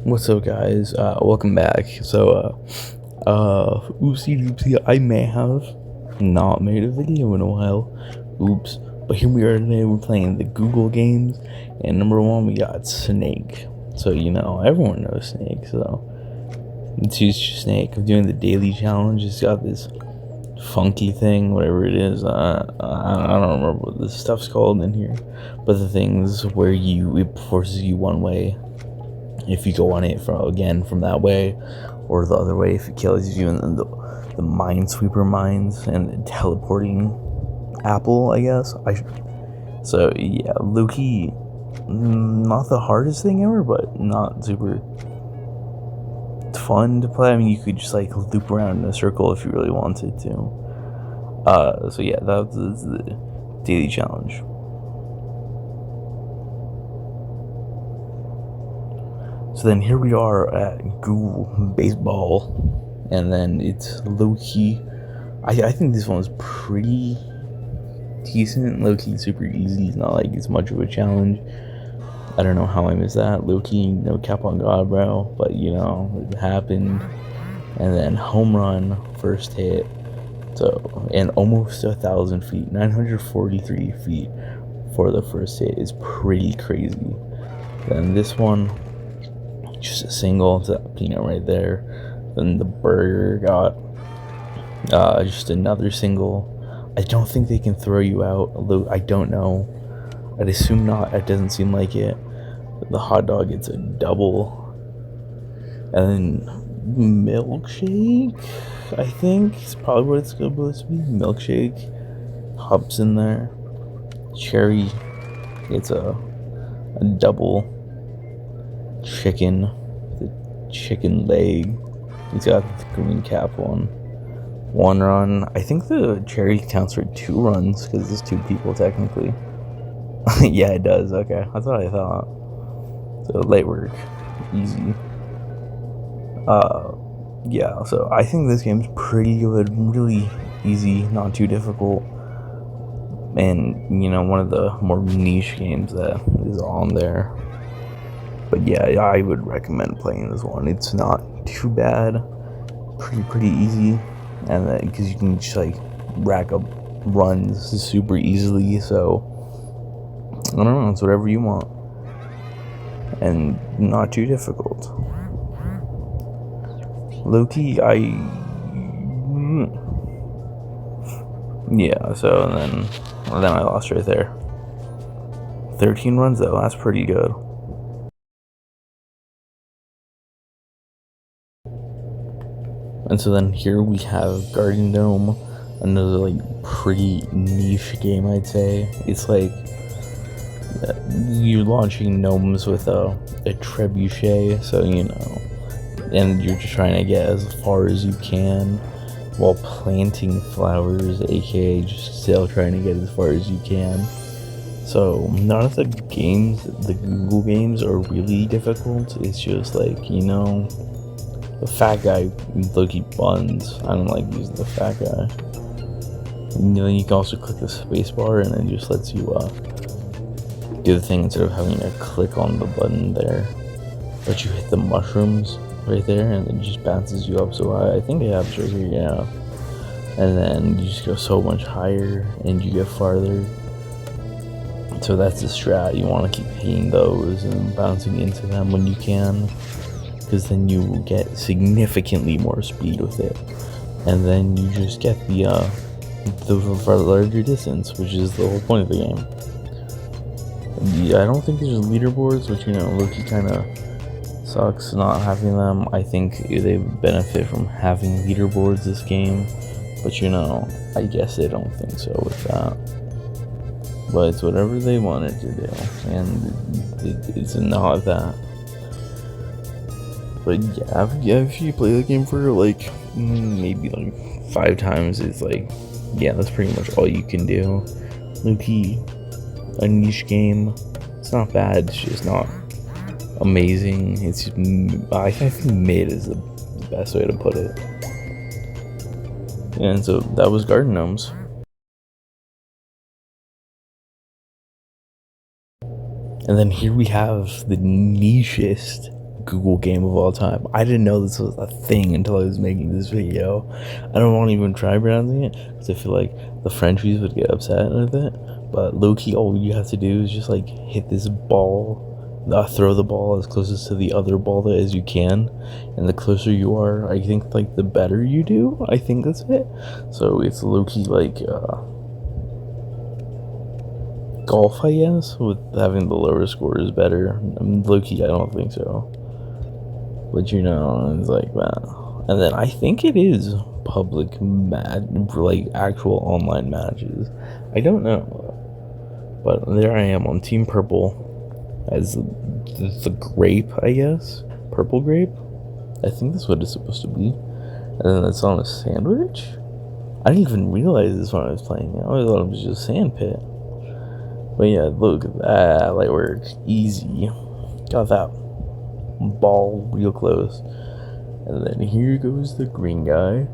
What's up, guys? Welcome back. Oopsie doopsie, I may have not made a video in a while. Oops. But here we are today, we're playing the Google games, and number one, we got Snake. So, everyone knows Snake, so let's use Snake. I'm doing the daily challenge. It's got this funky thing, whatever it is. I don't remember what this stuff's called in here, but the things where it forces you one way if you go on it from that way, or the other way if it kills you, and then the minesweeper mines and the teleporting apple, I guess. So yeah, Loki, not the hardest thing ever, but not super fun to play. I mean, you could just like loop around in a circle if you really wanted to. So yeah, that was the daily challenge. So then here we are at Google Baseball, and then it's low-key. I think this one was pretty decent, low-key super easy, not like it's much of a challenge. I don't know how I missed that, low-key, no cap on God, bro, but it happened. And then home run, first hit, so, and almost 1,000 feet, 943 feet for the first hit is pretty crazy. Then this one, just a single to that peanut right there. Then the burger got just another single. I don't think they can throw you out, although I don't know. I'd assume not. It doesn't seem like it. The hot dog gets a double. And then milkshake, I think, is probably what it's supposed to be. Milkshake hops in there. Cherry gets a double. The chicken leg. He's got the green cap one run. I think the cherry counts for 2 runs because there's 2 people technically. Yeah, it does. Okay, that's what I thought. So late work, easy. Yeah. So I think this game's pretty good, really easy, not too difficult, and one of the more niche games that is on there. But yeah, I would recommend playing this one. It's not too bad, pretty easy, and then because you can just like rack up runs super easily. So I don't know, it's whatever you want, and not too difficult. Loki, yeah. So then I lost right there. 13 runs though, that's pretty good. And so then here we have Garden Gnome, another like pretty niche game, I'd say. It's like you're launching gnomes with a trebuchet, so and you're just trying to get as far as you can while planting flowers, aka just still trying to get as far as you can. So none of the Google games are really difficult. It's just like, the fat guy Loki buns. I don't like using the fat guy. And then you can also click the space bar, and it just lets you do the thing instead of having to click on the button there. But you hit the mushrooms right there, and it just bounces you up. So I think it happens right here, yeah. And then you just go so much higher, and you get farther. So that's the strat. You want to keep hitting those and bouncing into them when you can, because then you will get significantly more speed with it, and then you just get the larger distance, which is the whole point of the game. Yeah, I don't think there's leaderboards, which Loki kind of sucks not having them. I think they benefit from having leaderboards this game, but I guess they don't think so with that. But it's whatever they wanted to do, and it's not that. But yeah, if you play the game for like maybe like 5 times, it's like, yeah, that's pretty much all you can do. Loki, a niche game. It's not bad. It's just not amazing. It's just, I think mid is the best way to put it. And so that was Garden Gnomes. And then here we have the nichest Google game of all time. I didn't know this was a thing until I was making this video. I don't want to even try pronouncing it because I feel like the Frenchies would get upset with it. But low-key, all you have to do is just like hit this ball, throw the ball as closest to the other ball as you can, and the closer you are, I think like the better you do. I think that's it. So it's low-key like golf, I guess, with having the lower score is better. I mean, low-key, I don't think so. But you know, it's like that. And then I think it is public like actual online matches. I don't know. But there I am on Team Purple as the grape, I guess. Purple grape? I think that's what it's supposed to be. And then it's on a sandwich? I didn't even realize this when I was playing. I always thought it was just sandpit. But yeah, look at that. Light work. Easy. Got that ball real close. And then here goes the green guy.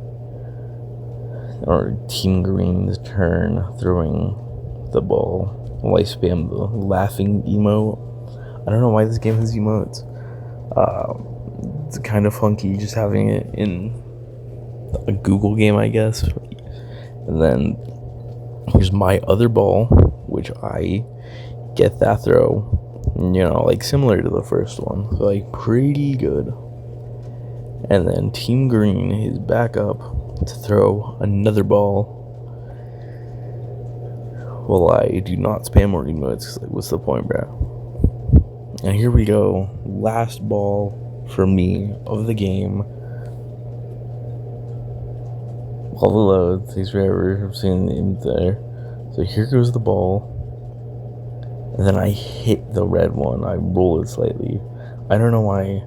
Or Team Green's turn throwing the ball. Well, I spam the laughing emote. I don't know why this game has emotes. It's kind of funky just having it in a Google game, I guess. And then here's my other ball, which I get that throw, you know, like similar to the first one. So like pretty good. And then Team Green is back up to throw another ball. Well, I do not spam more emotes because like, what's the point, bro? And here we go. Last ball for me of the game. All the loads. Takes forever. I'm seeing the names there. So here goes the ball. And then I hit the red one. I roll it slightly. I don't know why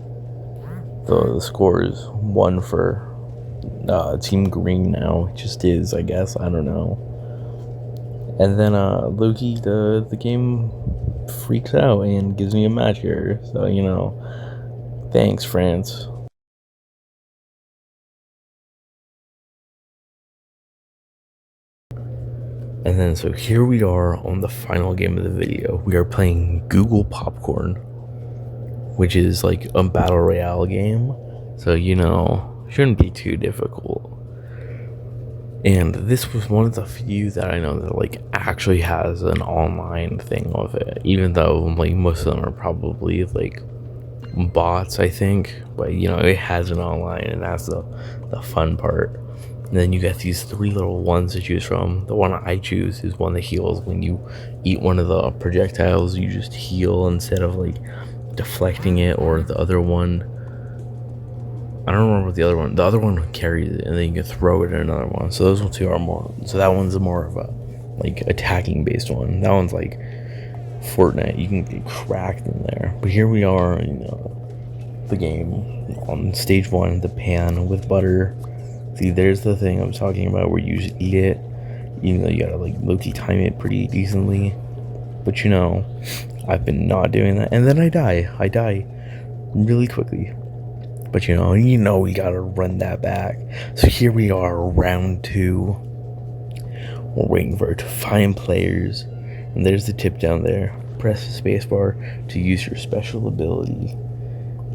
the score is 1 for Team Green now. It just is, I guess. I don't know. And then Loki, the game freaks out and gives me a match here. So, you know, thanks, France. And then so here we are on the final game of the video. We are playing Google Popcorn, which is like a battle royale game. So, you know, shouldn't be too difficult. And this was one of the few that I know that like actually has an online thing of it, even though like most of them are probably like bots, I think. But you know, it has an online, and that's the fun part. And then you get these 3 little ones to choose from. The one I choose is one that heals. When you eat one of the projectiles, you just heal instead of like deflecting it. Or the other one, I don't remember what the other one carries it, and then you can throw it in another one. So those 2 are more, so that one's more of a like attacking based one. That one's like Fortnite, you can get cracked in there. But here we are, you know, the game on stage 1, the pan with butter. See, there's the thing I was talking about where you just eat it. You know, you gotta like low-key time it pretty decently. But you know, I've been not doing that, and then I die really quickly. But you know, we gotta run that back. So here we are, round 2. We're waiting for it to find players. And there's the tip down there. Press the spacebar to use your special ability.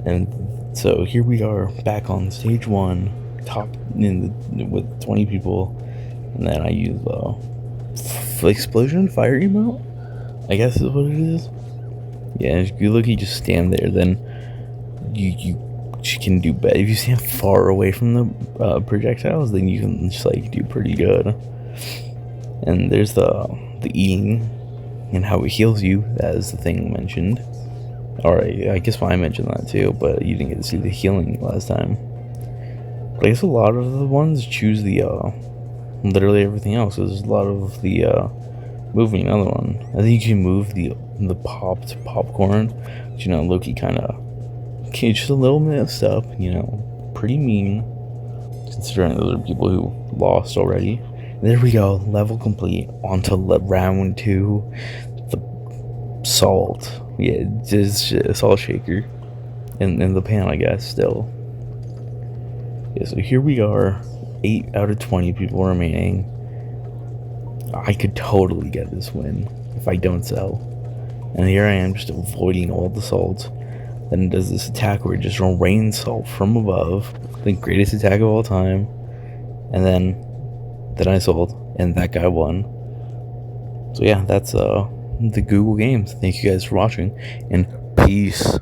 And so here we are, back on stage 1, top with 20 people. And then I use explosion fire emote, I guess is what it is. Yeah, if you look, you just stand there, then you can do better. If you stand far away from the projectiles, then you can just like do pretty good. And there's the eating and how it heals you. That is the thing mentioned. Alright, I guess I mentioned that too, but you didn't get to see the healing last time. But I guess a lot of the ones choose the literally everything else. There's a lot of the moving another one. I think you can move the popped popcorn, which, you know, Loki kind of just a little messed up, you know, pretty mean considering those are people who lost already. There we go, level complete. On to round 2, the salt. Yeah, just a salt shaker in the pan, I guess. Still, yeah. So here we are, 8 out of 20 people remaining. I could totally get this win if I don't sell. And here I am, just avoiding all the salt. Then it does this attack where it just rains salt from above, the greatest attack of all time. And then I sold, and that guy won. So yeah, that's the Google Games. Thank you guys for watching, and peace.